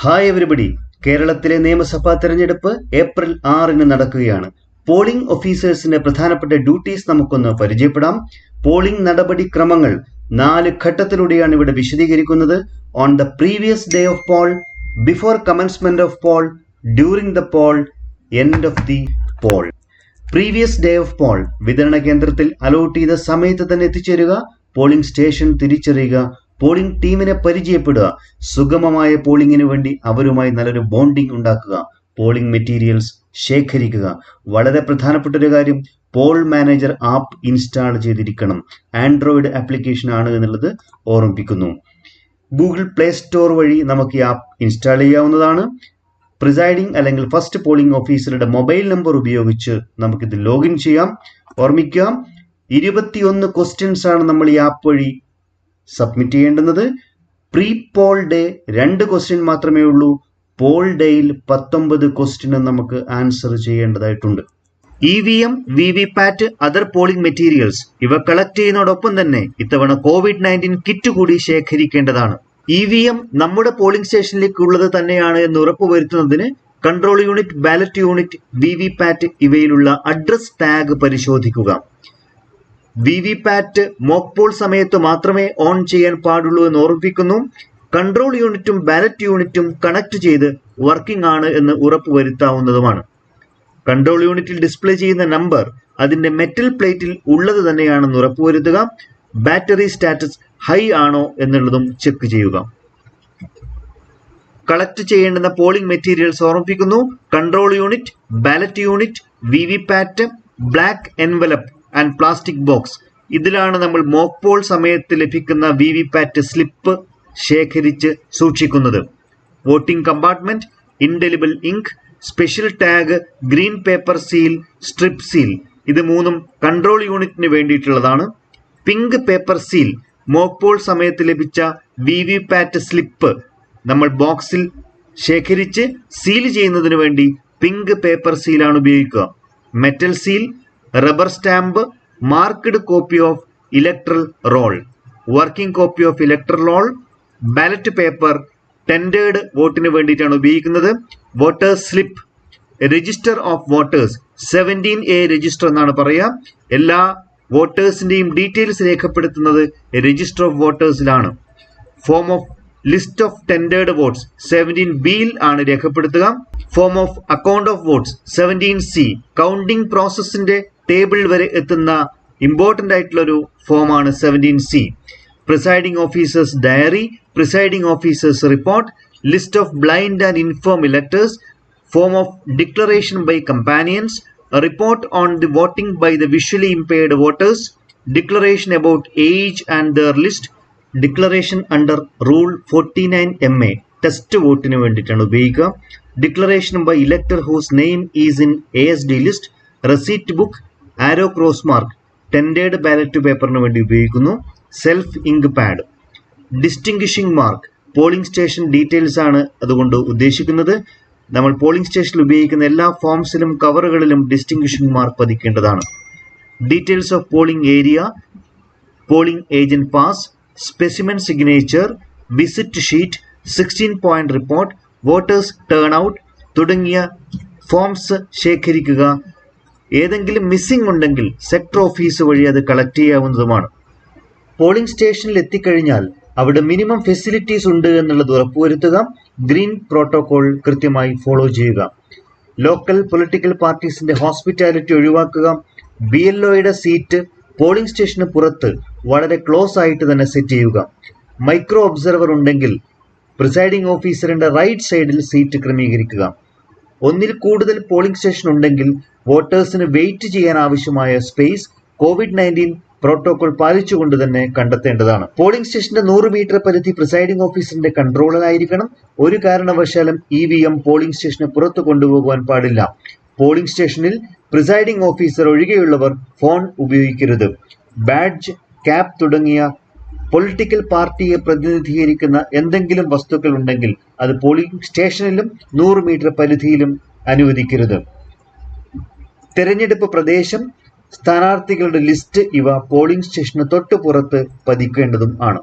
Hi everybody. കേരളത്തിലെ നിയമസഭാ തെരഞ്ഞെടുപ്പ് ഏപ്രിൽ 6 നടക്കുകയാണ്. പോളിംഗ് ഓഫീസേഴ്സിന്റെ പ്രധാനപ്പെട്ട ഡ്യൂട്ടീസ് നമുക്കൊന്ന് പരിചയപ്പെടാം. പോളിംഗ് നടപടിക്രമങ്ങൾ 4 ഘട്ടത്തിലൂടെയാണ് ഇവിടെ വിശദീകരിക്കുന്നത്. On the previous day of poll, before commencement of poll, during the poll, end of the poll. Previous day of poll, വിതരണ കേന്ദ്രത്തിൽ അലോട്ട് ചെയ്ത സമയത്ത് തന്നെ എത്തിച്ചേരുക, പോളിംഗ് സ്റ്റേഷൻ തിരിച്ചറിയുക, പോളിംഗ് ടീമിനെ പരിചയപ്പെടുക, സുഗമമായ പോളിംഗിന് വേണ്ടി അവരുമായി നല്ലൊരു ബോണ്ടിംഗ് ഉണ്ടാക്കുക, പോളിംഗ് മെറ്റീരിയൽസ് ശേഖരിക്കുക. വളരെ പ്രധാനപ്പെട്ട ഒരു കാര്യം, പോൾ മാനേജർ ആപ്പ് ഇൻസ്റ്റാൾ ചെയ്തിരിക്കണം. ആൻഡ്രോയിഡ് ആപ്ലിക്കേഷൻ ആണ് എന്നുള്ളത് ഓർമ്മിപ്പിക്കുന്നു. ഗൂഗിൾ പ്ലേ സ്റ്റോർ വഴി നമുക്ക് ഈ ആപ്പ് ഇൻസ്റ്റാൾ ചെയ്യാവുന്നതാണ്. പ്രിസൈഡിംഗ് അല്ലെങ്കിൽ ഫസ്റ്റ് പോളിംഗ് ഓഫീസറുടെ മൊബൈൽ നമ്പർ ഉപയോഗിച്ച് നമുക്കിത് ലോഗിൻ ചെയ്യാം. ഓർമ്മിക്കുക, 21 ക്വസ്റ്റ്യൻസ് ആണ് നമ്മൾ ഈ ആപ്പ് വഴി സബ്മിറ്റ് ചെയ്യേണ്ടുന്നത്. പ്രീ പോൾ ഡേ 2 ക്വസ്റ്റ്യൻ മാത്രമേ ഉള്ളൂ. പോൾ ഡേയിൽ 19 ക്വസ്റ്റ്യന് നമുക്ക് ആൻസർ ചെയ്യേണ്ടതായിട്ടുണ്ട്. EVM, VVPAT, other polling materials ഇവ കളക്ട് ചെയ്യുന്നതോടൊപ്പം തന്നെ ഇത്തവണ COVID-19 കിറ്റ് കൂടി ശേഖരിക്കേണ്ടതാണ്. EVM നമ്മുടെ പോളിംഗ് സ്റ്റേഷനിലേക്ക് ഉള്ളത് തന്നെയാണ് എന്ന് ഉറപ്പുവരുത്തുന്നതിന് control unit, ballot unit, VVPAT ഇവയിലുള്ള അഡ്രസ് ടാഗ് പരിശോധിക്കുക. VVPAT മോക്ക് പോൾ സമയത്ത് മാത്രമേ ഓൺ ചെയ്യാൻ പാടുള്ളൂ എന്ന് ഓർമ്മിപ്പിക്കുന്നു. കൺട്രോൾ യൂണിറ്റും ബാലറ്റ് യൂണിറ്റും കണക്ട് ചെയ്ത് വർക്കിംഗ് ആണ് എന്ന് ഉറപ്പുവരുത്താവുന്നതുമാണ്. കൺട്രോൾ യൂണിറ്റിൽ ഡിസ്പ്ലേ ചെയ്യുന്ന നമ്പർ അതിന്റെ മെറ്റൽ പ്ലേറ്റിൽ ഉള്ളത് തന്നെയാണെന്ന് ഉറപ്പുവരുത്തുക. ബാറ്ററി സ്റ്റാറ്റസ് ഹൈ ആണോ എന്നുള്ളതും ചെക്ക് ചെയ്യുക. കളക്ട് ചെയ്യേണ്ടുന്ന പോളിംഗ് മെറ്റീരിയൽസ് ഓർമ്മിപ്പിക്കുന്നു. Control unit, ballot unit, VVPAT, black envelope and plastic box. ഇതിലാണ് നമ്മൾ മോക്ക് പോൾ സമയത്ത് ലഭിക്കുന്ന VVPAT സ്ലിപ്പ് ശേഖരിച്ച് സൂക്ഷിക്കുന്നത്. Voting compartment, indelible ink, special tag, green paper seal, strip seal, ഇത് 3ഉം കൺട്രോൾ യൂണിറ്റിന് വേണ്ടിയിട്ടുള്ളതാണ്. Pink paper seal, mock poll സമയത്ത് ലഭിച്ച VVPAT സ്ലിപ്പ് നമ്മൾ ബോക്സിൽ ശേഖരിച്ച് സീൽ ചെയ്യുന്നതിന് വേണ്ടി പിങ്ക് പേപ്പർ സീലാണ് ഉപയോഗിക്കുക. Metal seal, rubber stamp, marked copy of electoral roll, working copy of electoral roll, ballot paper tendered വോട്ടിന് വേണ്ടിയിട്ടാണ് ഉപയോഗിക്കുന്നത്. Voters slip, register of voters, 17A register എന്നാണ് പറയുക. എല്ലാ വോട്ടേഴ്സിന്റെയും ഡീറ്റെയിൽസ് രേഖപ്പെടുത്തുന്നത് രജിസ്റ്റർ ഓഫ് വോട്ടേഴ്സിലാണ്. Form of list of tendered votes 17Bയിൽ ആണ് രേഖപ്പെടുത്തുക. Form of account of votes 17C, counting പ്രോസസ്സിന്റെ ടേബിൾ വരെ എത്തുന്ന ഇമ്പോർട്ടന്റ് ആയിട്ടുള്ള ഒരു ഫോമാണ് 17C. Presiding officers diary, presiding officers report, list of blind and infirm electors, form of declaration by companions, report on the voting by the visually impaired voters, declaration about age and there list, declaration under rule 49MA test വോട്ടിന് വേണ്ടിയിട്ടാണ് ഉപയോഗിക്കുക. Declaration by elector whose name is in ASD list, receipt book, arrow cross mark tendered ballot പേപ്പറിന് വേണ്ടി ഉപയോഗിക്കുന്നു. Self ink pad, distinguishing mark, polling station details ആണ് അതുകൊണ്ട് ഉദ്ദേശിക്കുന്നത്. നമ്മൾ പോളിംഗ് സ്റ്റേഷനിൽ ഉപയോഗിക്കുന്ന എല്ലാ ഫോംസിലും കവറുകളിലും ഡിസ്റ്റിംഗ്വിഷിംഗ് മാർക്ക് പതിക്കേണ്ടതാണ്. Details of polling area, polling agent pass, specimen signature, visit sheet, 16 point report, voters turnout തുടങ്ങിയ ഫോംസ് ശേഖരിക്കുക. ഏതെങ്കിലും മിസ്സിംഗ് ഉണ്ടെങ്കിൽ സെക്ടർ ഓഫീസ് വഴി അത് കളക്ട് ചെയ്യാവുന്നതുമാണ്. പോളിംഗ് സ്റ്റേഷനിൽ എത്തിക്കഴിഞ്ഞാൽ അവിടെ മിനിമം ഫെസിലിറ്റീസ് ഉണ്ട് എന്നുള്ളത് ഉറപ്പുവരുത്തുക. ഗ്രീൻ പ്രോട്ടോകോൾ കൃത്യമായി ഫോളോ ചെയ്യുക. ലോക്കൽ പൊളിറ്റിക്കൽ പാർട്ടീസിന്റെ ഹോസ്പിറ്റാലിറ്റി ഒഴിവാക്കുക. BLOയുടെ സീറ്റ് പോളിംഗ് സ്റ്റേഷന് പുറത്ത് വളരെ ക്ലോസ് ആയിട്ട് തന്നെ സെറ്റ് ചെയ്യുക. മൈക്രോ ഒബ്സർവർ ഉണ്ടെങ്കിൽ പ്രിസൈഡിംഗ് ഓഫീസറിന്റെ റൈറ്റ് സൈഡിൽ സീറ്റ് ക്രമീകരിക്കുക. ഒന്നിൽ കൂടുതൽ പോളിംഗ് സ്റ്റേഷൻ ഉണ്ടെങ്കിൽ വോട്ടേഴ്സിന് വെയിറ്റ് ചെയ്യാൻ ആവശ്യമായ സ്പേസ് COVID-19 പ്രോട്ടോകോൾ പാലിച്ചുകൊണ്ട് തന്നെ കണ്ടെത്തേണ്ടതാണ്. പോളിംഗ് സ്റ്റേഷന്റെ 100 മീറ്റർ പരിധി പ്രിസൈഡിംഗ് ഓഫീസറിന്റെ കൺട്രോളിലായിരിക്കണം. ഒരു കാരണവശാലും EVM പോളിംഗ് സ്റ്റേഷന് പുറത്തു കൊണ്ടുപോകുവാൻ പാടില്ല. പോളിംഗ് സ്റ്റേഷനിൽ പ്രിസൈഡിംഗ് ഓഫീസർ ഒഴികെയുള്ളവർ ഫോൺ ഉപയോഗിക്കരുത്. ബാഡ്ജ്, ക്യാപ് തുടങ്ങിയ പൊളിറ്റിക്കൽ പാർട്ടിയെ പ്രതിനിധീകരിക്കുന്ന എന്തെങ്കിലും വസ്തുക്കൾ ഉണ്ടെങ്കിൽ അത് പോളിംഗ് സ്റ്റേഷനിലും 100 മീറ്റർ പരിധിയിലും അനുവദിക്കരുത്. തെരഞ്ഞെടുപ്പ് പ്രദേശം, സ്ഥാനാർത്ഥികളുടെ ലിസ്റ്റ് ഇവ പോളിംഗ് സ്റ്റേഷന് തൊട്ട് പുറത്ത് പതിക്കേണ്ടതും ആണ്.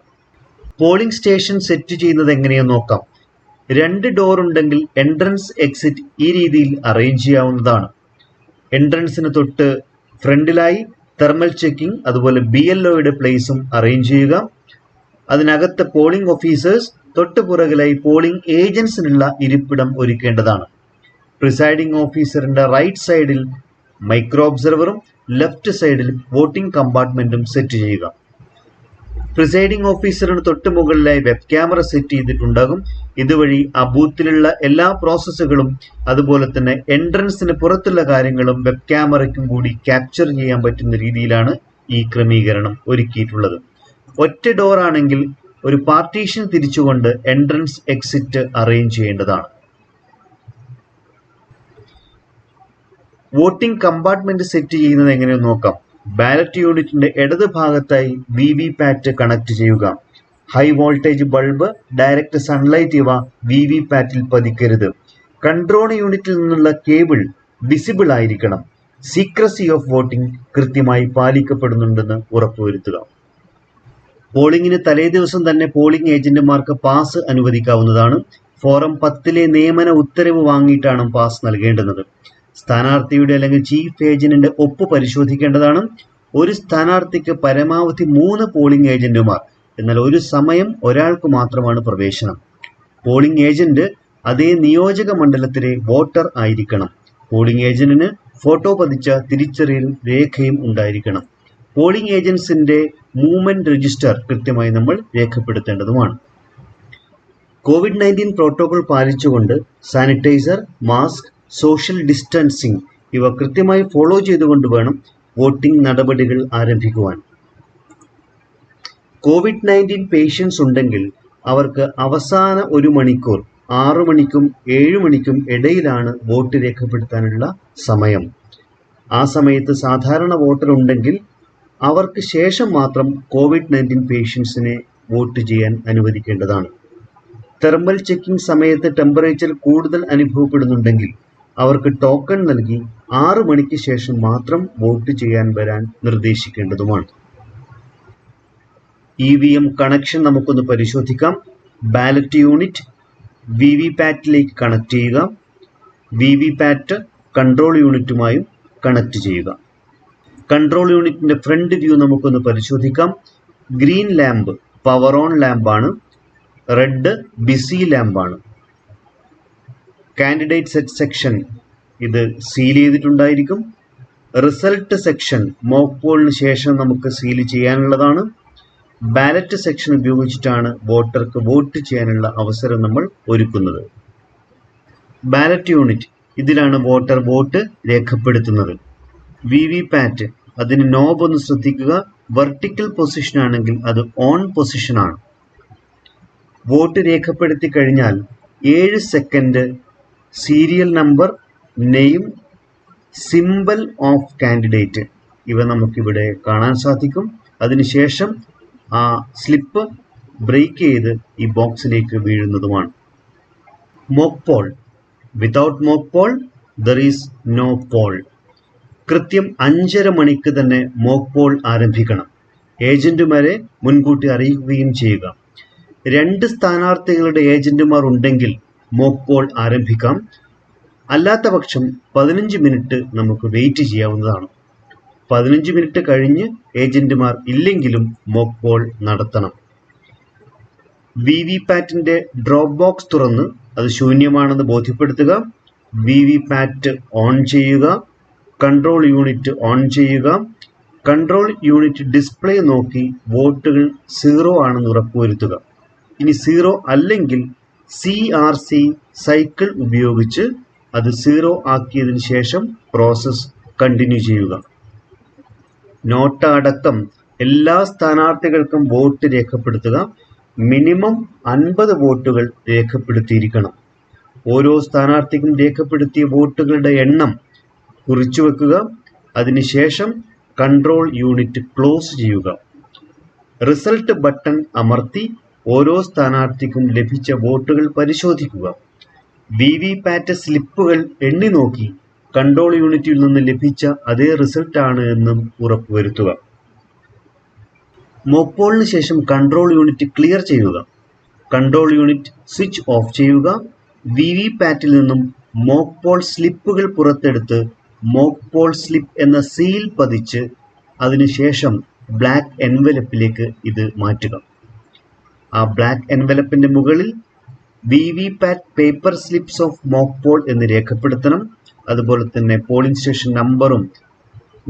പോളിംഗ് സ്റ്റേഷൻ സെറ്റ് ചെയ്യുന്നത് എങ്ങനെയെന്ന് നോക്കാം. 2 ഡോർ ഉണ്ടെങ്കിൽ എൻട്രൻസ് എക്സിറ്റ് ഈ രീതിയിൽ അറേഞ്ച് ചെയ്യാവുന്നതാണ്. എൻട്രൻസിന് തൊട്ട് ഫ്രണ്ടിലായി തെർമൽ ചെക്കിംഗ് അതുപോലെ BLOയുടെ പ്ലേസും അറേഞ്ച് ചെയ്യുക. അതിനകത്ത് പോളിംഗ് ഓഫീസേഴ്സ്, തൊട്ട് പുറകിലായി പോളിംഗ് ഏജന്റ്സിനുള്ള ഇരിപ്പിടം ഒരുക്കേണ്ടതാണ്. പ്രിസൈഡിംഗ് ഓഫീസറിന്റെ റൈറ്റ് സൈഡിൽ മൈക്രോ ഒബ്സർവറും ലെഫ്റ്റ് സൈഡിൽ വോട്ടിംഗ് കമ്പാർട്ട്മെന്റും സെറ്റ് ചെയ്യുക. പ്രിസൈഡിംഗ് ഓഫീസറിന് തൊട്ട് മുകളിലായി വെബ് ക്യാമറ സെറ്റ് ചെയ്തിട്ടുണ്ടാകും. ഇതുവഴി ആ ബൂത്തിലുള്ള എല്ലാ പ്രോസസ്സുകളും അതുപോലെ തന്നെ എൻട്രൻസിന് പുറത്തുള്ള കാര്യങ്ങളും വെബ് ക്യാമറയ്ക്കും കൂടി ക്യാപ്ചർ ചെയ്യാൻ പറ്റുന്ന രീതിയിലാണ് ഈ ക്രമീകരണം ഒരുക്കിയിട്ടുള്ളത്. ഒറ്റ ഡോർ ആണെങ്കിൽ ഒരു പാർട്ടീഷൻ തിരിച്ചുകൊണ്ട് എൻട്രൻസ് എക്സിറ്റ് അറേഞ്ച് ചെയ്യേണ്ടതാണ്. വോട്ടിംഗ് കമ്പാർട്ട്മെന്റ് സെറ്റ് ചെയ്യുന്നത് എങ്ങനെയെന്ന് നോക്കാം. ബാലറ്റ് യൂണിറ്റിന്റെ ഇടത് ഭാഗത്തായി VVPAT കണക്ട് ചെയ്യുക. High voltage bulb, direct sunlight ഇവ VVPATൽ പതിക്കരുത്. കൺട്രോൾ യൂണിറ്റിൽ നിന്നുള്ള കേബിൾ വിസിബിൾ ആയിരിക്കണം. സീക്രസി ഓഫ് വോട്ടിംഗ് കൃത്യമായി പാലിക്കപ്പെടുന്നുണ്ടെന്ന് ഉറപ്പുവരുത്തുക. പോളിംഗിന് തലേ ദിവസം തന്നെ പോളിംഗ് ഏജന്റുമാർക്ക് പാസ് അനുവദിക്കാവുന്നതാണ്. ഫോറം 10 നിയമന ഉത്തരവ് വാങ്ങിയിട്ടാണ് പാസ് നൽകേണ്ടുന്നത്. സ്ഥാനാർത്ഥിയുടെ അല്ലെങ്കിൽ ചീഫ് ഏജന്റിന്റെ ഒപ്പ് പരിശോധിക്കേണ്ടതാണ്. ഒരു സ്ഥാനാർത്ഥിക്ക് പരമാവധി 3 പോളിംഗ് ഏജന്റുമാർ, എന്നാൽ ഒരു സമയം ഒരാൾക്ക് മാത്രമാണ് പ്രവേശനം. പോളിംഗ് ഏജന്റ് അതേ നിയോജക മണ്ഡലത്തിലെ വോട്ടർ ആയിരിക്കണം. പോളിംഗ് ഏജന്റിന് ഫോട്ടോ പതിച്ച തിരിച്ചറിയൽ രേഖയും ഉണ്ടായിരിക്കണം. പോളിംഗ് ഏജന്റ്സിന്റെ മൂവ്മെന്റ് രജിസ്റ്റർ കൃത്യമായി നമ്മൾ രേഖപ്പെടുത്തേണ്ടതുമാണ്. COVID-19 പ്രോട്ടോകോൾ പാലിച്ചുകൊണ്ട് സാനിറ്റൈസർ, മാസ്ക്, സോഷ്യൽ ഡിസ്റ്റൻസിംഗ് ഇവ കൃത്യമായി ഫോളോ ചെയ്തുകൊണ്ട് വേണം വോട്ടിംഗ് നടപടികൾ ആരംഭിക്കുവാൻ. COVID-19 പേഷ്യൻസ് ഉണ്ടെങ്കിൽ അവർക്ക് അവസാന 1 മണിക്കൂർ 6 മണിക്കും 7 മണിക്കും ഇടയിലാണ് വോട്ട് രേഖപ്പെടുത്താനുള്ള സമയം. ആ സമയത്ത് സാധാരണ വോട്ടർ ഉണ്ടെങ്കിൽ അവർക്ക് ശേഷം മാത്രം COVID-19 പേഷ്യൻസിനെ വോട്ട് ചെയ്യാൻ അനുവദിക്കേണ്ടതാണ്. തെർമൽ ചെക്കിംഗ് സമയത്ത് ടെമ്പറേച്ചർ കൂടുതൽ അനുഭവപ്പെടുന്നുണ്ടെങ്കിൽ അവർക്ക് ടോക്കൺ നൽകി 6 മണിക്ക് ശേഷം മാത്രം വോട്ട് ചെയ്യാൻ വരാൻ നിർദ്ദേശിക്കേണ്ടതുമാണ്. EVM കണക്ഷൻ നമുക്കൊന്ന് പരിശോധിക്കാം. ബാലറ്റ് യൂണിറ്റ് VVPATലേക്ക് കണക്ട് ചെയ്യുക. VVPAT കൺട്രോൾ യൂണിറ്റുമായും കണക്ട് ചെയ്യുക. കൺട്രോൾ യൂണിറ്റിന്റെ ഫ്രണ്ട് വ്യൂ നമുക്കൊന്ന് പരിശോധിക്കാം. ഗ്രീൻ ലാമ്പ് പവർ ഓൺ ലാമ്പാണ്. റെഡ് ബിസി ലാമ്പാണ്. കാൻഡിഡേറ്റ് സെറ്റ് സെക്ഷൻ ഇത് സീൽ ചെയ്തിട്ടുണ്ടായിരിക്കും. റിസൾട്ട് സെക്ഷൻ മോക്ക് പോളിന് ശേഷം നമുക്ക് സീൽ ചെയ്യാനുള്ളതാണ്. ബാലറ്റ് സെക്ഷൻ ഉപയോഗിച്ചിട്ടാണ് വോട്ടർക്ക് വോട്ട് ചെയ്യാനുള്ള അവസരം നമ്മൾ ഒരുക്കുന്നത്. ബാലറ്റ് യൂണിറ്റ് ഇതിലാണ് വോട്ടർ വോട്ട് രേഖപ്പെടുത്തുന്നത്. VVPAT അതിന് നോബ് ഒന്ന് ശ്രദ്ധിക്കുക. വെർട്ടിക്കൽ പൊസിഷൻ ആണെങ്കിൽ അത് ഓൺ പൊസിഷൻ ആണ്. വോട്ട് രേഖപ്പെടുത്തി കഴിഞ്ഞാൽ 7 second serial number, name, symbol of candidate ഇവ നമുക്കിവിടെ കാണാൻ സാധിക്കും. അതിനുശേഷം ആ സ്ലിപ്പ് ബ്രേക്ക് ചെയ്ത് ഈ ബോക്സിലേക്ക് വീഴുന്നതുമാണ്. Mock poll. Without mock poll there is no poll. കൃത്യം 5:30 മണിക്ക് തന്നെ മോക്ക് പോൾ ആരംഭിക്കണം. ഏജന്റുമാരെ മുൻകൂട്ടി അറിയിക്കുകയും ചെയ്യുക. 2 സ്ഥാനാർത്ഥികളുടെ ഏജന്റുമാർ ഉണ്ടെങ്കിൽ മോക്ക് പോൾ ആരംഭിക്കാം. അല്ലാത്ത പക്ഷം 15 മിനിറ്റ് നമുക്ക് വെയിറ്റ് ചെയ്യാവുന്നതാണ്. 15 മിനിറ്റ് കഴിഞ്ഞ് ഏജന്റുമാർ ഇല്ലെങ്കിലും മോക്ക് പോൾ നടത്തണം. VVPATന്റെ ഡ്രോപ്പ് ബോക്സ് തുറന്ന് അത് ശൂന്യമാണെന്ന് ബോധ്യപ്പെടുത്തുക. VVPAT ഓൺ ചെയ്യുക. കൺട്രോൾ യൂണിറ്റ് ഓൺ ചെയ്യുക. കൺട്രോൾ യൂണിറ്റ് ഡിസ്പ്ലേ നോക്കി വോട്ടുകൾ 0 ആണെന്ന് ഉറപ്പുവരുത്തുക. ഇനി 0 അല്ലെങ്കിൽ CRC സൈക്കിൾ ഉപയോഗിച്ച് അത് 0 ആക്കിയതിനു ശേഷം പ്രോസസ് കണ്ടിന്യൂ ചെയ്യുക. നോട്ട അടക്കം എല്ലാ സ്ഥാനാർത്ഥികൾക്കും വോട്ട് രേഖപ്പെടുത്തുക. മിനിമം 50 വോട്ടുകൾ രേഖപ്പെടുത്തിയിരിക്കണം. ഓരോ സ്ഥാനാർത്ഥിക്കും രേഖപ്പെടുത്തിയ വോട്ടുകളുടെ എണ്ണം കുറിച്ചു വെക്കുക. അതിനുശേഷം കൺട്രോൾ യൂണിറ്റ് ക്ലോസ് ചെയ്യുക. റിസൾട്ട് ബട്ടൺ അമർത്തി ഓരോ സ്ഥാനാർത്ഥിക്കും ലഭിച്ച വോട്ടുകൾ പരിശോധിക്കുക. VVPAT സ്ലിപ്പുകൾ എണ്ണി നോക്കി കൺട്രോൾ യൂണിറ്റിൽ നിന്ന് ലഭിച്ച അതേ റിസൾട്ട് ആണ് എന്നും ഉറപ്പുവരുത്തുക. മോക്ക് പോളിന് ശേഷം കൺട്രോൾ യൂണിറ്റ് ക്ലിയർ ചെയ്യുക. കൺട്രോൾ യൂണിറ്റ് സ്വിച്ച് ഓഫ് ചെയ്യുക. VVPAT നിന്നും മോക്ക് പോൾ സ്ലിപ്പുകൾ പുറത്തെടുത്ത് മോക്ക് പോൾ സ്ലിപ്പ് എന്ന സീൽ പതിച്ച് അതിനുശേഷം ബ്ലാക്ക് എൻവലപ്പിലേക്ക് ഇത് മാറ്റുക. ആ ബ്ലാക്ക് എൻവലപ്പിന്റെ മുകളിൽ VVPAT paper slips of mock Paul എന്ന് രേഖപ്പെടുത്തണം. അതുപോലെ തന്നെ പോളിംഗ് സ്റ്റേഷൻ നമ്പറും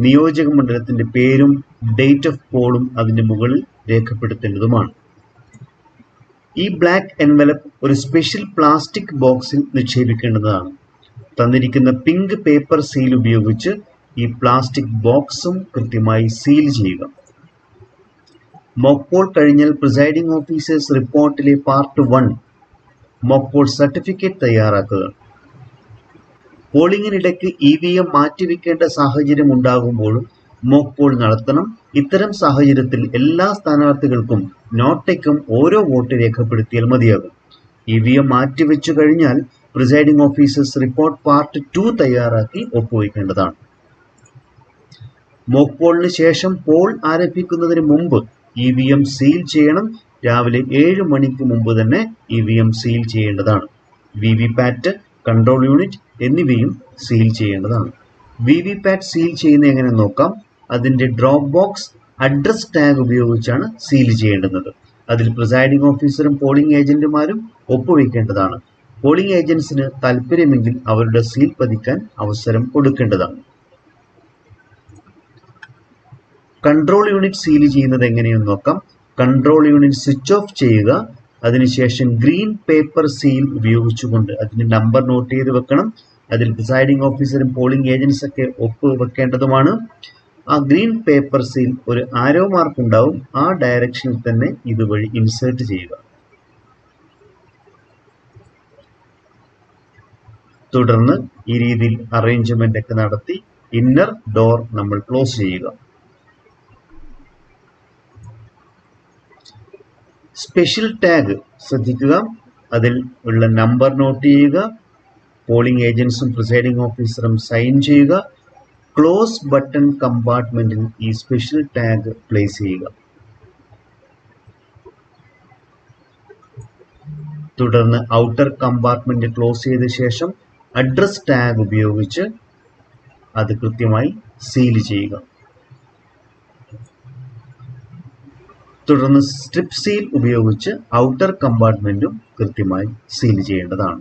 നിയോജക മണ്ഡലത്തിന്റെ പേരും ഡേറ്റ് ഓഫ് പോളും അതിന്റെ മുകളിൽ രേഖപ്പെടുത്തേണ്ടതുമാണ്. ഈ ബ്ലാക്ക് എൻവലപ്പ് ഒരു സ്പെഷ്യൽ പ്ലാസ്റ്റിക് ബോക്സിൽ നിക്ഷേപിക്കേണ്ടതാണ്. തന്നിരിക്കുന്ന പിങ്ക് പേപ്പർ സീൽ ഉപയോഗിച്ച് ഈ പ്ലാസ്റ്റിക് ബോക്സും കൃത്യമായി സീൽ ചെയ്യുക. മോക്ക് പോൾ കഴിഞ്ഞാൽ പ്രിസൈഡിംഗ് ഓഫീസേഴ്സ് റിപ്പോർട്ടിലെ പാർട്ട് 1 മോക്ക് പോൾ സർട്ടിഫിക്കറ്റ് തയ്യാറാക്കുക. പോളിംഗിനിടയ്ക്ക് EVM മാറ്റിവെക്കേണ്ട സാഹചര്യം ഉണ്ടാകുമ്പോഴും മോക്ക് പോൾ നടത്തണം. ഇത്തരം സാഹചര്യത്തിൽ എല്ലാ സ്ഥാനാർത്ഥികൾക്കും നോട്ടയ്ക്കും ഓരോ വോട്ട് രേഖപ്പെടുത്തിയാൽ മതിയാകും. EVM മാറ്റിവെച്ചു കഴിഞ്ഞാൽ പ്രിസൈഡിംഗ് ഓഫീസേഴ്സ് റിപ്പോർട്ട് പാർട്ട് 2 തയ്യാറാക്കി ഒപ്പുവയ്ക്കേണ്ടതാണ്. മോക്ക് പോളിന് ശേഷം പോൾ ആരംഭിക്കുന്നതിന് മുമ്പ് EVM സീൽ ചെയ്യണം. രാവിലെ 7 മണിക്ക് മുമ്പ് തന്നെ EVM സീൽ ചെയ്യേണ്ടതാണ്. VVPAT, കൺട്രോൾ യൂണിറ്റ് എന്നിവയും സീൽ ചെയ്യേണ്ടതാണ്. VVPAT സീൽ ചെയ്യുന്ന എങ്ങനെ നോക്കാം. അതിന്റെ ഡ്രോപ്പ് ബോക്സ് അഡ്രസ് ടാഗ് ഉപയോഗിച്ചാണ് സീൽ ചെയ്യേണ്ടുന്നത്. അതിൽ പ്രിസൈഡിംഗ് ഓഫീസറും പോളിംഗ് ഏജന്റുമാരും ഒപ്പുവെക്കേണ്ടതാണ്. പോളിംഗ് ഏജന്റ്സിന് താല്പര്യമെങ്കിൽ അവരുടെ സീൽ പതിക്കാൻ അവസരം കൊടുക്കേണ്ടതാണ്. കൺട്രോൾ യൂണിറ്റ് സീൽ ചെയ്യുന്നത് എങ്ങനെയെന്ന് നോക്കാം. കൺട്രോൾ യൂണിറ്റ് സ്വിച്ച് ഓഫ് ചെയ്യുക. അതിനുശേഷം ഗ്രീൻ പേപ്പർ സീൽ ഉപയോഗിച്ചുകൊണ്ട് അതിന്റെ നമ്പർ നോട്ട് ചെയ്ത് വെക്കണം. അതിൽ പ്രിസൈഡിംഗ് ഓഫീസറും പോളിംഗ് ഏജന്റ്സ് ഒക്കെ ഒപ്പ് വെക്കേണ്ടതുമാണ്. ആ ഗ്രീൻ പേപ്പർ സീൽ ഒരു ആരോ മാർക്ക് ഉണ്ടാവും. ആ ഡയറക്ഷനിൽ തന്നെ ഇതുവഴി ഇൻസേർട്ട് ചെയ്യുക. തുടർന്ന് ഈ രീതിയിൽ അറേഞ്ച്മെന്റ് ഒക്കെ നടത്തി ഇന്നർ ഡോർ നമ്മൾ ക്ലോസ് ചെയ്യുക. സ്പെഷ്യൽ ടാഗ് ശ്രദ്ധിക്കുക. അതിൽ ഉള്ള നമ്പർ നോട്ട് ചെയ്യുക. പോളിംഗ് ഏജന്റ്സും പ്രിസൈഡിംഗ് ഓഫീസറും സൈൻ ചെയ്യുക. ക്ലോസ് ബട്ടൺ കമ്പാർട്ട്മെന്റിൽ ഈ സ്പെഷ്യൽ ടാഗ് പ്ലേസ് ചെയ്യുക. തുടർന്ന് ഔട്ടർ കമ്പാർട്ട്മെന്റ് ക്ലോസ് ചെയ്ത ശേഷം അഡ്രസ് ടാഗ് ഉപയോഗിച്ച് അത് കൃത്യമായി സീൽ ചെയ്യുക. തുടർന്ന് സ്ട്രിപ്പ് സീൽ ഉപയോഗിച്ച് ഔട്ടർ കമ്പാർട്ട്മെന്റും കൃത്യമായി സീൽ ചെയ്യേണ്ടതാണ്.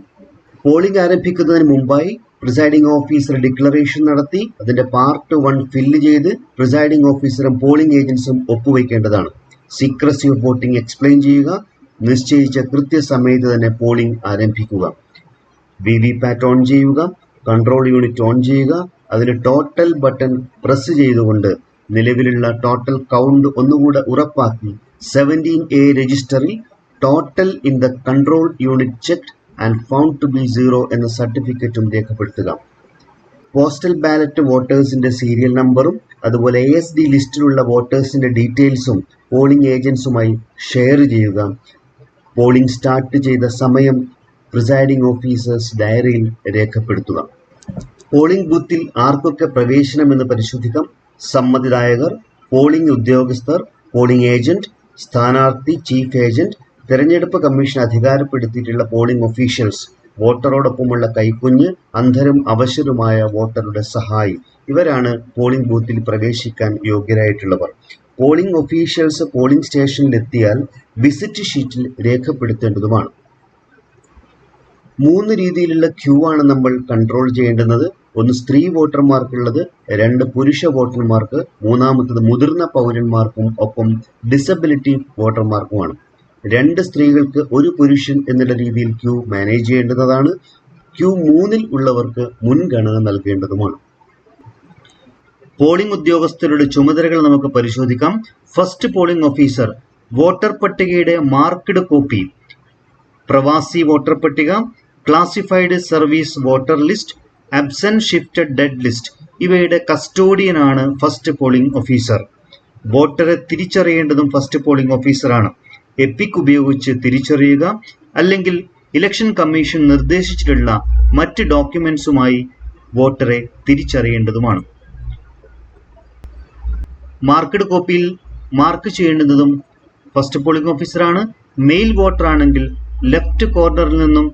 പോളിംഗ് ആരംഭിക്കുന്നതിന് മുമ്പായി പ്രിസൈഡിംഗ് ഓഫീസർ ഡിക്ലറേഷൻ നടത്തി അതിന്റെ പാർട്ട് 1 ഫില്ല് ചെയ്ത് പ്രിസൈഡിംഗ് ഓഫീസറും പോളിംഗ് ഏജന്റ്സും ഒപ്പുവെക്കേണ്ടതാണ്. സീക്രസി ഓഫ് വോട്ടിംഗ് എക്സ്പ്ലെയിൻ ചെയ്യുക. നിശ്ചയിച്ച കൃത്യസമയത്ത് തന്നെ പോളിംഗ് ആരംഭിക്കുക. VVPAT ഓൺ ചെയ്യുക. കൺട്രോൾ യൂണിറ്റ് ഓൺ ചെയ്യുക. അതിന് ടോട്ടൽ ബട്ടൺ പ്രസ് ചെയ്തുകൊണ്ട് നിലവിലുള്ള ടോട്ടൽ കൗണ്ട് ഒന്നുകൂടെ ഉറപ്പാക്കി 17A രജിസ്റ്ററിൽ total in the control unit checked and found to be 0 എന്ന സർട്ടിഫിക്കറ്റും രേഖപ്പെടുത്തുക. പോസ്റ്റൽ ബാലറ്റ് വോട്ടേഴ്സിന്റെ സീരിയൽ നമ്പറും അതുപോലെ ASD ലിസ്റ്റിലുള്ള വോട്ടേഴ്സിന്റെ ഡീറ്റെയിൽസും പോളിംഗ് ഏജന്റ്സുമായി ഷെയർ ചെയ്യുക. പോളിംഗ് സ്റ്റാർട്ട് ചെയ്ത സമയം പ്രിസൈഡിംഗ് ഓഫീസേഴ്സ് ഡയറിയിൽ രേഖപ്പെടുത്തുക. പോളിംഗ് ബൂത്തിൽ ആർക്കൊക്കെ പ്രവേശനമെന്ന് പരിശോധിക്കാം. സമ്മതിദായകർ, പോളിംഗ് ഉദ്യോഗസ്ഥർ, പോളിംഗ് ഏജന്റ്, സ്ഥാനാർത്ഥി, ചീഫ് ഏജന്റ്, തെരഞ്ഞെടുപ്പ് കമ്മീഷൻ അധികാരപ്പെടുത്തിയിട്ടുള്ള പോളിംഗ് ഒഫീഷ്യൽസ്, വോട്ടറോടൊപ്പമുള്ള കൈക്കുഞ്ഞ്, അന്ധരും അവശരുമായ വോട്ടറുടെ സഹായി, ഇവരാണ് പോളിംഗ് ബൂത്തിൽ പ്രവേശിക്കാൻ യോഗ്യരായിട്ടുള്ളവർ. പോളിംഗ് ഒഫീഷ്യൽസ് പോളിംഗ് സ്റ്റേഷനിലെത്തിയാൽ വിസിറ്റ് ഷീറ്റിൽ രേഖപ്പെടുത്തേണ്ടതുമാണ്. 3 രീതിയിലുള്ള ക്യൂ ആണ് നമ്മൾ കൺട്രോൾ ചെയ്യേണ്ടുന്നത്. ഒന്ന് സ്ത്രീ വോട്ടർമാർക്കുള്ളത്, 2 പുരുഷ വോട്ടർമാർക്ക്, 3-മത്തത് മുതിർന്ന പൗരന്മാർക്കും ഒപ്പം ഡിസബിലിറ്റി വോട്ടർമാർക്കുമാണ്. 2 സ്ത്രീകൾക്ക് 1 പുരുഷൻ എന്നുള്ള രീതിയിൽ ക്യൂ മാനേജ് ചെയ്യേണ്ടതാണ്. ക്യൂ 3-ൽ ഉള്ളവർക്ക് മുൻഗണന നൽകേണ്ടതുമാണ്. പോളിംഗ് ഉദ്യോഗസ്ഥരുടെ ചുമതലകൾ നമുക്ക് പരിശോധിക്കാം. ഫസ്റ്റ് പോളിംഗ് ഓഫീസർ വോട്ടർ പട്ടികയുടെ മാർക്ക്ഡ് കോപ്പി, പ്രവാസി വോട്ടർ പട്ടിക, classified service voter list, absent shifted dead list ഇവയുടെ കസ്റ്റോഡിയനാണ് ഫസ്റ്റ് പോളിംഗ് ഓഫീസർ. വോട്ടറെ തിരിച്ചറിയേണ്ടതും ഫസ്റ്റ് പോളിംഗ് ഓഫീസറാണ്. എപ്പിക് ഉപയോഗിച്ച് തിരിച്ചറിയുക, അല്ലെങ്കിൽ ഇലക്ഷൻ കമ്മീഷൻ നിർദ്ദേശിച്ചിട്ടുള്ള മറ്റ് ഡോക്യുമെന്റ്സുമായി വോട്ടറെ തിരിച്ചറിയേണ്ടതുമാണ്. മാർക്ക്ഡ് കോപ്പിയിൽ മാർക്ക് ചെയ്യേണ്ടുന്നതും ഫസ്റ്റ് പോളിംഗ് ഓഫീസറാണ്. മെയിൽ വോട്ടർ ആണെങ്കിൽ ലെഫ്റ്റ് കോർണറിൽ നിന്നും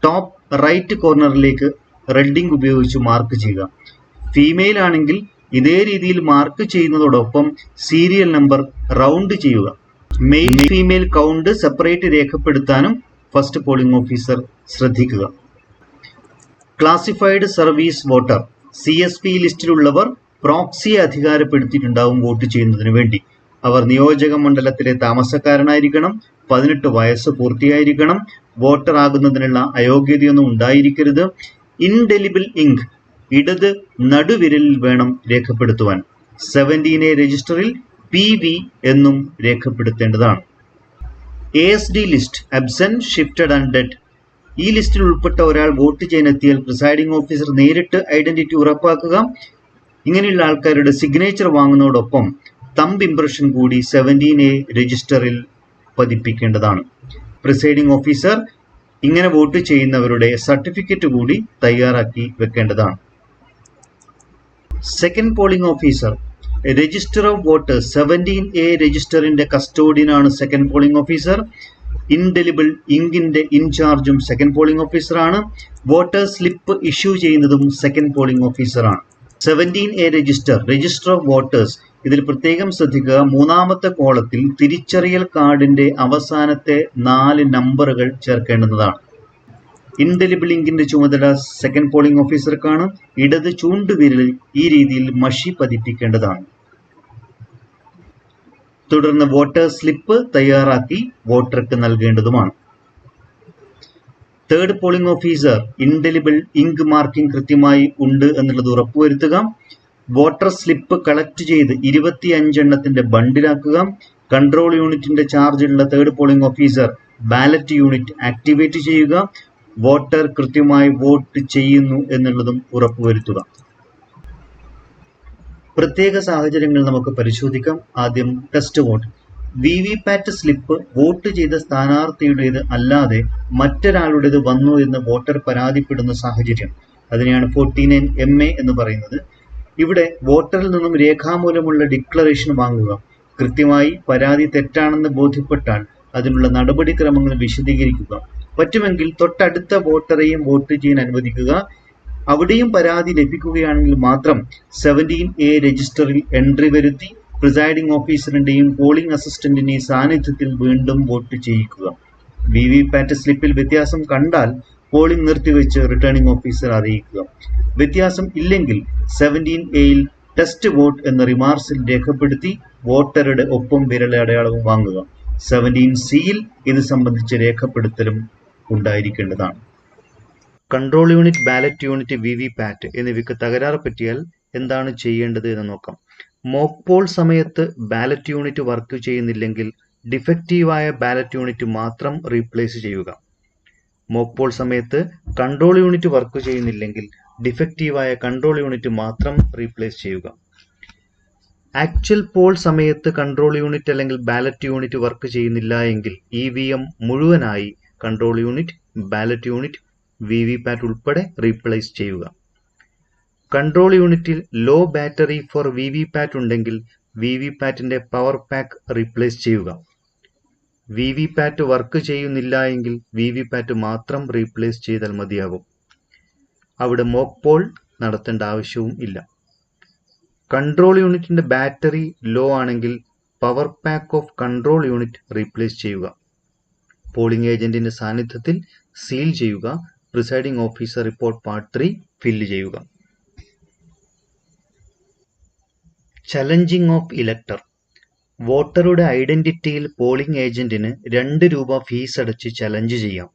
ടോപ്പ് റൈറ്റ് കോർണറിലേക്ക് റെഡിംഗ് ഉപയോഗിച്ച് മാർക്ക് ചെയ്യുക. ഫീമെയിൽ ആണെങ്കിൽ ഇതേ രീതിയിൽ മാർക്ക് ചെയ്യുന്നതോടൊപ്പം സീരിയൽ നമ്പർ റൗണ്ട് ചെയ്യുക. മെയിൽ ഫീമെയിൽ കൗണ്ട് സെപ്പറേറ്റ് രേഖപ്പെടുത്താനും ഫസ്റ്റ് പോളിംഗ് ഓഫീസർ ശ്രദ്ധിക്കുക. ക്ലാസിഫൈഡ് സർവീസ് വോട്ടർ CSP ലിസ്റ്റിലുള്ളവർ പ്രോക്സിയെ അധികാരപ്പെടുത്തിയിട്ടുണ്ടാവും വോട്ട് ചെയ്യുന്നതിന് വേണ്ടി. അവർ നിയോജക മണ്ഡലത്തിലെ താമസക്കാരനായിരിക്കണം, 18 വയസ്സ് പൂർത്തിയായിരിക്കണം, വോട്ടർ ആകുന്നതിനുള്ള അയോഗ്യതയൊന്നും ഉണ്ടായിരിക്കരുത്. ഇൻഡെലിബിൾ ഇങ്ക് ഇടത് നടുവിരലിൽ വേണം രേഖപ്പെടുത്തുവാൻ. 17A രജിസ്റ്ററിൽ PV എന്നും രേഖപ്പെടുത്തേണ്ടതാണ്. ASD list absent, shifted and dead. ഈ ലിസ്റ്റിൽ ഉൾപ്പെട്ട ഒരാൾ വോട്ട് ചെയ്യാനെത്തിയാൽ പ്രിസൈഡിംഗ് ഓഫീസർ നേരിട്ട് ഐഡന്റിറ്റി ഉറപ്പാക്കുക. ഇങ്ങനെയുള്ള ആൾക്കാരുടെ സിഗ്നേച്ചർ വാങ്ങുന്നതോടൊപ്പം തമ്പ് ഇംപ്രഷൻ കൂടി 17A രജിസ്റ്ററിൽ പതിപ്പിക്കേണ്ടതാണ്. പ്രിസൈഡിംഗ് ഓഫീസർ ഇങ്ങനെ വോട്ട് ചെയ്യുന്നവരുടെ സർട്ടിഫിക്കറ്റ് കൂടി തയ്യാറാക്കി വെക്കേണ്ടതാണ്. Second polling officer register of voters 17A രജിസ്റ്ററിന്റെ കസ്റ്റോഡിയനാണ് സെക്കൻഡ് പോളിംഗ് ഓഫീസർ. ഇൻഡെലിബിൾ ഇങ്കിന്റെ ഇൻചാർജും സെക്കൻഡ് പോളിംഗ് ഓഫീസറാണ്. വോട്ടേഴ്സ് സ്ലിപ്പ് ഇഷ്യൂ ചെയ്യുന്നതും സെക്കൻഡ് പോളിംഗ് ഓഫീസറാണ്. 17A രജിസ്റ്റർ ഓഫ് വോട്ടേഴ്സ് ഇതിൽ പ്രത്യേകം ശ്രദ്ധിക്കുക. മൂന്നാമത്തെ കോളത്തിൽ തിരിച്ചറിയൽ കാർഡിന്റെ അവസാനത്തെ 4 നമ്പറുകൾ ചേർക്കേണ്ടുന്നതാണ്. ഇൻഡെലിബിൾ ഇങ്കിന്റെ ചുമതല സെക്കൻഡ് പോളിംഗ് ഓഫീസർക്കാണ്. ഇടത് ചൂണ്ടുവിരലിൽ ഈ രീതിയിൽ മഷി പതിപ്പിക്കേണ്ടതാണ്. തുടർന്ന് വോട്ടേഴ്സ് സ്ലിപ്പ് തയ്യാറാക്കി വോട്ടർക്ക് നൽകേണ്ടതുമാണ്. Third polling officer indelible ink marking കൃത്യമായി ഉണ്ട് എന്നുള്ളത് ഉറപ്പുവരുത്തുക. വോട്ടർ സ്ലിപ്പ് കളക്ട് ചെയ്ത് 25 എണ്ണത്തിന്റെ ബണ്ടിലാക്കുക. കൺട്രോൾ യൂണിറ്റിന്റെ ചാർജുള്ള third polling officer ballot unit activate ചെയ്യുക. വോട്ടർ കൃത്യമായി വോട്ട് ചെയ്യുന്നു എന്നുള്ളതും ഉറപ്പുവരുത്തുക. പ്രത്യേക സാഹചര്യങ്ങൾ നമുക്ക് പരിശോധിക്കാം. ആദ്യം test vote. VVPAT slip vote ചെയ്ത സ്ഥാനാർത്ഥിയുടേത് അല്ലാതെ മറ്റൊരാളുടേത് വന്നു എന്ന് വോട്ടർ പരാതിപ്പെടുന്ന സാഹചര്യം, അതിനെയാണ് 49MA എന്ന് പറയുന്നത്. ഇവിടെ വോട്ടറിൽ നിന്നും രേഖാമൂലമുള്ള ഡിക്ലറേഷൻ വാങ്ങുക. കൃത്യമായി പരാതി തെറ്റാണെന്ന് ബോധ്യപ്പെട്ടാൽ അതിനുള്ള നടപടിക്രമങ്ങൾ വിശദീകരിക്കുക. പറ്റുമെങ്കിൽ തൊട്ടടുത്ത വോട്ടറെയും വോട്ട് ചെയ്യാൻ അനുവദിക്കുക. അവിടെയും പരാതി ലഭിക്കുകയാണെങ്കിൽ മാത്രം 17A രജിസ്റ്ററിൽ എൻട്രി വരുത്തി പ്രിസൈഡിംഗ് ഓഫീസറിന്റെയും പോളിംഗ് അസിസ്റ്റന്റിന്റെയും സാന്നിധ്യത്തിൽ വീണ്ടും വോട്ട് ചെയ്യിക്കുക. VVPAT സ്ലിപ്പിൽ വ്യത്യാസം കണ്ടാൽ പോളിംഗ് നിർത്തിവെച്ച് റിട്ടേണിംഗ് ഓഫീസർ അറിയിക്കുക. വ്യത്യാസം ഇല്ലെങ്കിൽ 17Aയിൽ ടെസ്റ്റ് വോട്ട് എന്ന റിമാർക്സിൽ രേഖപ്പെടുത്തി വോട്ടറുടെ ഒപ്പം വിരലടയാളവും വാങ്ങുക. 17Cയിൽ ഇത് സംബന്ധിച്ച രേഖപ്പെടുത്തലും ഉണ്ടായിരിക്കേണ്ടതാണ്. Control unit, ballot unit, VVPAT എന്നിവയ്ക്ക് തകരാറ് പറ്റിയാൽ എന്താണ് ചെയ്യേണ്ടത് എന്ന് നോക്കാം. മോക്ക് പോൾ സമയത്ത് ബാലറ്റ് യൂണിറ്റ് വർക്ക് ചെയ്യുന്നില്ലെങ്കിൽ ഡിഫക്റ്റീവായ ബാലറ്റ് യൂണിറ്റ് മാത്രം റീപ്ലേസ് ചെയ്യുക. മോക്ക് പോൾ സമയത്ത് കൺട്രോൾ യൂണിറ്റ് വർക്ക് ചെയ്യുന്നില്ലെങ്കിൽ ഡിഫക്റ്റീവായ കൺട്രോൾ യൂണിറ്റ് മാത്രം റീപ്ലേസ് ചെയ്യുക. ആക്ച്വൽ പോൾ സമയത്ത് കൺട്രോൾ യൂണിറ്റ് അല്ലെങ്കിൽ ബാലറ്റ് യൂണിറ്റ് വർക്ക് ചെയ്യുന്നില്ല എങ്കിൽ EVM മുഴുവനായി control unit, ballot unit, VVPAT ഉൾപ്പെടെ റീപ്ലേസ് ചെയ്യുക. കൺട്രോൾ യൂണിറ്റിൽ ലോ ബാറ്ററി ഫോർ VVPAT ഉണ്ടെങ്കിൽ VVPATന്റെ പവർ പാക്ക് റീപ്ലേസ് ചെയ്യുക. VVPAT വർക്ക് ചെയ്യുന്നില്ല എങ്കിൽ VVPAT മാത്രം റീപ്ലേസ് ചെയ്താൽ മതിയാകും. അവിടെ മോക്ക് പോൾ നടത്തേണ്ട ആവശ്യവും ഇല്ല. കൺട്രോൾ യൂണിറ്റിന്റെ ബാറ്ററി ലോ ആണെങ്കിൽ power pack of control unit replace ചെയ്യുക. പോളിംഗ് ഏജന്റിന്റെ സാന്നിധ്യത്തിൽ സീൽ ചെയ്യുക. Presiding officer report part 3 fill ചെയ്യുക. Challenging of elector. വോട്ടറുടെ ഐഡന്റിറ്റിയിൽ പോളിംഗ് ഏജന്റിന് 2 രൂപ ഫീസ് അടച്ച് ചലഞ്ച് ചെയ്യാം.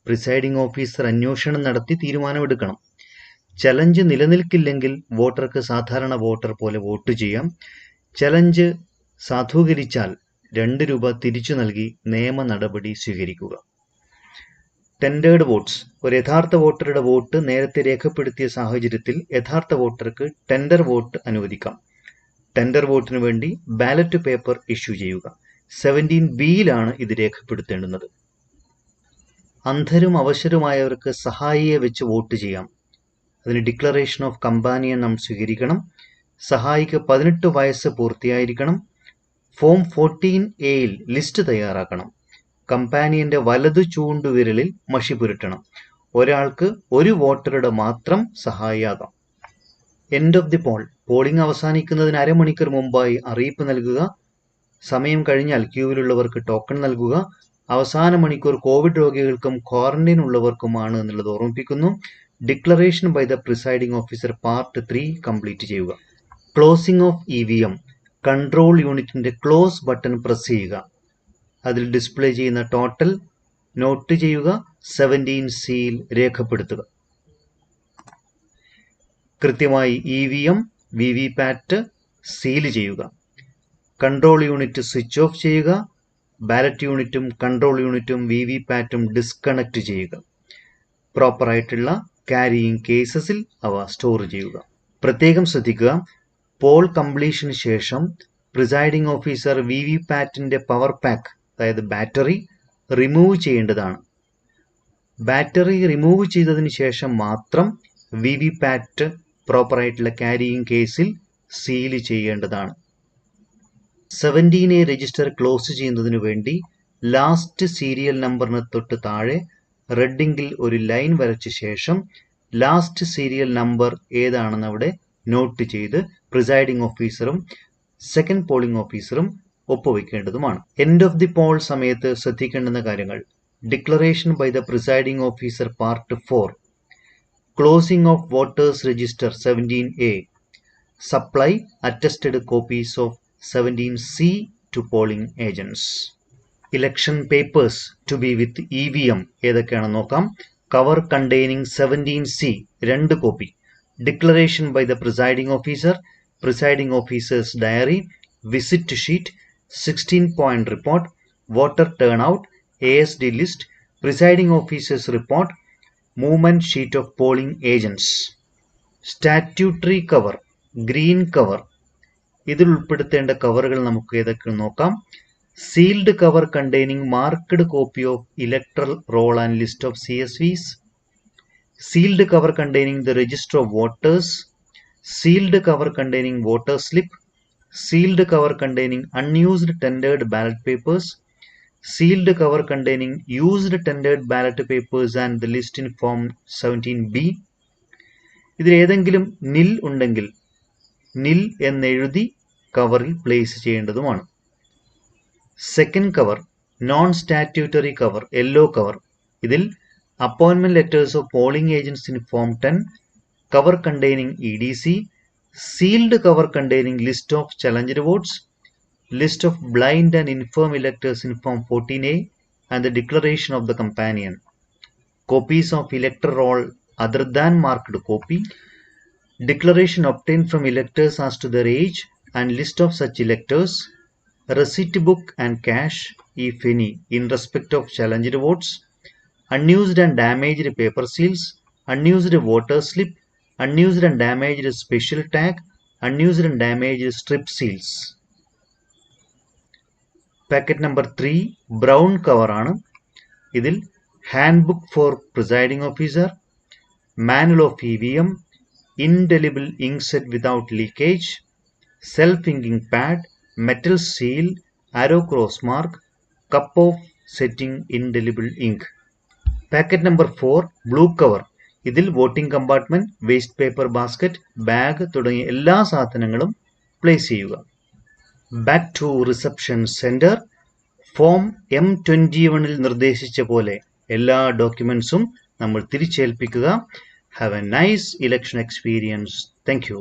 പ്രിസൈഡിംഗ് ഓഫീസർ അന്വേഷണം നടത്തി തീരുമാനമെടുക്കണം. ചലഞ്ച് നിലനിൽക്കില്ലെങ്കിൽ വോട്ടർക്ക് സാധാരണ വോട്ടർ പോലെ വോട്ട് ചെയ്യാം. ചലഞ്ച് സാധൂകരിച്ചാൽ 2 രൂപ തിരിച്ചു നൽകി നിയമ നടപടി സ്വീകരിക്കുക. ടെൻഡേർഡ് വോട്ട്സ്. ഒരു യഥാർത്ഥ വോട്ടറുടെ വോട്ട് നേരത്തെ രേഖപ്പെടുത്തിയ സാഹചര്യത്തിൽ യഥാർത്ഥ വോട്ടർക്ക് ടെൻഡർ വോട്ട് അനുവദിക്കാം. ടെൻഡർ വോട്ടിന് വേണ്ടി ബാലറ്റ് പേപ്പർ ഇഷ്യൂ ചെയ്യുക. 17Bയിലാണ് ഇത് രേഖപ്പെടുത്തേണ്ടുന്നത്. അന്ധരും അവശരുമായവർക്ക് സഹായിയെ വെച്ച് വോട്ട് ചെയ്യാം. അതിന് ഡിക്ലറേഷൻ ഓഫ് കമ്പാനിയൻ നാം സ്വീകരിക്കണം. സഹായിക്ക് 18 വയസ്സ് പൂർത്തിയായിരിക്കണം. ഫോം 14Aയിൽ ലിസ്റ്റ് തയ്യാറാക്കണം. കമ്പാനിയന്റെ വലതു ചൂണ്ടുവിരലിൽ മഷി പുരട്ടണം. ഒരാൾക്ക് ഒരു വോട്ടറുടെ മാത്രം സഹായിയാകാം. End of the poll. Polling അവസാനിക്കുന്നതിന് അരമണിക്കൂർ മുമ്പായി അറിയിപ്പ് നൽകുക. സമയം കഴിഞ്ഞാൽ ക്യൂവിലുള്ളവർക്ക് ടോക്കൺ നൽകുക. അവസാന മണിക്കൂർ കോവിഡ് രോഗികൾക്കും ക്വാറന്റൈൻ ഉള്ളവർക്കുമാണ് എന്നുള്ളത് ഓർമ്മിപ്പിക്കുന്നു. Declaration by the presiding officer part 3 complete ചെയ്യുക. Closing of EVM. കൺട്രോൾ യൂണിറ്റിന്റെ ക്ലോസ് ബട്ടൺ പ്രസ് ചെയ്യുക. അതിൽ ഡിസ്പ്ലേ ചെയ്യുന്ന ടോട്ടൽ നോട്ട് ചെയ്യുക. 17 സീൽ രേഖപ്പെടുത്തുക. കൃത്യമായി EVM, VVPAT സീൽ ചെയ്യുക. കൺട്രോൾ യൂണിറ്റ് സ്വിച്ച് ഓഫ് ചെയ്യുക. ബാലറ്റ് യൂണിറ്റും കൺട്രോൾ യൂണിറ്റും VVPATും ഡിസ്കണക്ട് ചെയ്യുക. പ്രോപ്പറായിട്ടുള്ള ക്യാരിയിങ് കേസസിൽ അവ സ്റ്റോർ ചെയ്യുക. പ്രത്യേകം ശ്രദ്ധിക്കുക, പോൾ കംപ്ലീഷന് ശേഷം പ്രിസൈഡിംഗ് ഓഫീസർ VVPATന്റെ പവർ പാക്ക്, അതായത് ബാറ്ററി റിമൂവ് ചെയ്യേണ്ടതാണ്. ബാറ്ററി റിമൂവ് ചെയ്തതിന് ശേഷം മാത്രം VVPAT പ്രോപ്പറായിട്ടുള്ള ക്യാരിയിങ് കേസിൽ സീൽ ചെയ്യേണ്ടതാണ്. 17A രജിസ്റ്റർ ക്ലോസ് ചെയ്യുന്നതിനു വേണ്ടി ലാസ്റ്റ് സീരിയൽ നമ്പറിന് തൊട്ട് താഴെ റെഡിങ്കിൽ ഒരു ലൈൻ വരച്ച ശേഷം ലാസ്റ്റ് സീരിയൽ നമ്പർ ഏതാണെന്ന് അവിടെ നോട്ട് ചെയ്ത് പ്രിസൈഡിംഗ് ഓഫീസറും സെക്കൻഡ് പോളിംഗ് ഓഫീസറും ഒപ്പുവെക്കേണ്ടതുമാണ്. എൻഡ് ഓഫ് ദി പോൾ സമയത്ത് ശ്രദ്ധിക്കേണ്ടുന്ന കാര്യങ്ങൾ: declaration by the presiding officer part 4, closing of voters register 17A, supply attested copies of 17C to polling agents. Election papers to be with EVM ഏതൊക്കെയാണെന്ന് നോക്കാം. Cover containing 17C 2 copy. Declaration by the presiding officer, presiding officers diary, visit sheet, 16-point report, voter turnout, ASD list, presiding officers report, movement sheet of polling agents. Statutory cover, green cover. ഇതിൽ ഉൾപ്പെടുത്തേണ്ട കവറുകൾ നമുക്ക് ഏതൊക്കെ നോക്കാം. Sealed cover containing marked copy of electoral roll and list of CSVs, sealed cover containing the register of voters, sealed cover containing voter slip, sealed cover containing unused tendered ballot papers, sealed cover containing used tendered ballot papers and the list in form 17B. ഇതിൽ ഏതെങ്കിലും nil ഉണ്ടെങ്കിൽ nil എന്നെഴുതി കവറിൽ place ചെയ്യേണ്ടതുമാണ്. Second cover, non statutory cover, yellow cover. ഇതിൽ appointment letters of polling agents in form 10, cover containing EDC, sealed cover containing list of challenged votes, list of blind and infirm electors in form 14A and the declaration of the companion, copies of elector roll other than marked copy, declaration obtained from electors as to their age and list of such electors, receipt book and cash, if any, in respect of challenged votes, unused and damaged paper seals, unused voter slip, unused and damaged special tag, unused and damaged strip seals. Packet number 3 brown cover ആണ്. ഇതിൽ handbook for presiding officer, manual of EVM, indelible inkset without leakage, self-inking pad, metal seal, arrow cross mark, cup of setting indelible ink. Packet number 4 blue cover. ഇതിൽ voting compartment, waste paper basket, bag തുടങ്ങിയ എല്ലാ സാധനങ്ങളും place ചെയ്യുക. Back to reception centre. Form M21 നിർദ്ദേശിച്ച പോലെ എല്ലാ ഡോക്യുമെന്റ്സും നമ്മൾ തിരിച്ചേൽപ്പിക്കുക. Have a nice election experience. Thank you.